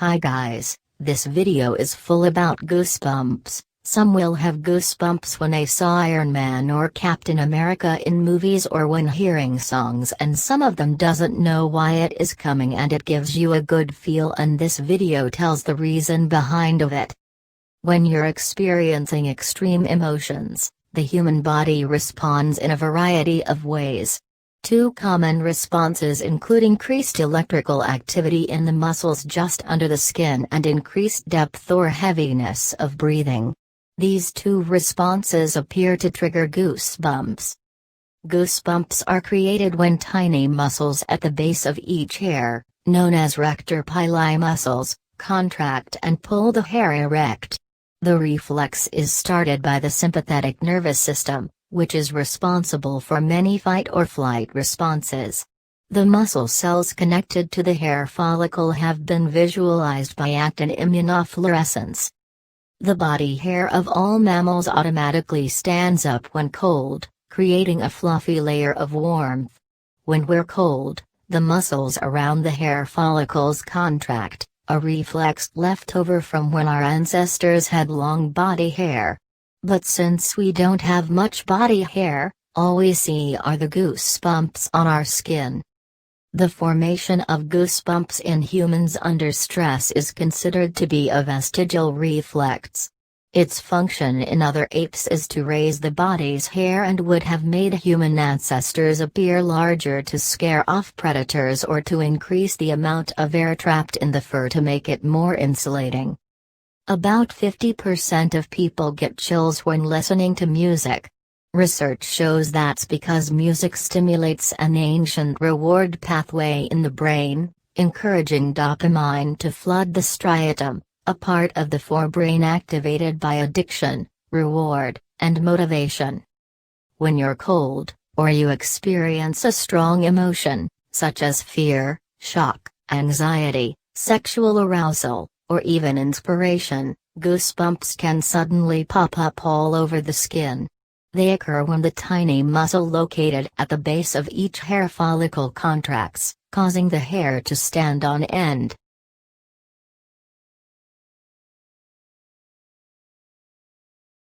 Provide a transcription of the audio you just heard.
Hi guys, this video is full about goosebumps. Some will have goosebumps when they saw Iron Man or Captain America in movies or when hearing songs, and some of them doesn't know why it is coming and it gives you a good feel, and this video tells the reason behind of it. When you're experiencing extreme emotions, the human body responds in a variety of ways. Two common responses include increased electrical activity in the muscles just under the skin and increased depth or heaviness of breathing. These two responses appear to trigger goosebumps. Goosebumps are created when tiny muscles at the base of each hair, known as arrector pili muscles, contract and pull the hair erect. The reflex is started by the sympathetic nervous system, which is responsible for many fight or flight responses. The muscle cells connected to the hair follicle have been visualized by actin immunofluorescence. The body hair of all mammals automatically stands up when cold, creating a fluffy layer of warmth. When we're cold, the muscles around the hair follicles contract, a reflex left over from when our ancestors had long body hair. But since we don't have much body hair, all we see are the goosebumps on our skin. The formation of goosebumps in humans under stress is considered to be a vestigial reflex. Its function in other apes is to raise the body's hair and would have made human ancestors appear larger to scare off predators or to increase the amount of air trapped in the fur to make it more insulating. About 50% of people get chills when listening to music. Research shows that's because music stimulates an ancient reward pathway in the brain, encouraging dopamine to flood the striatum, a part of the forebrain activated by addiction, reward, and motivation. When you're cold, or you experience a strong emotion, such as fear, shock, anxiety, sexual arousal, or even inspiration, goosebumps can suddenly pop up all over the skin. They occur when the tiny muscle located at the base of each hair follicle contracts, causing the hair to stand on end,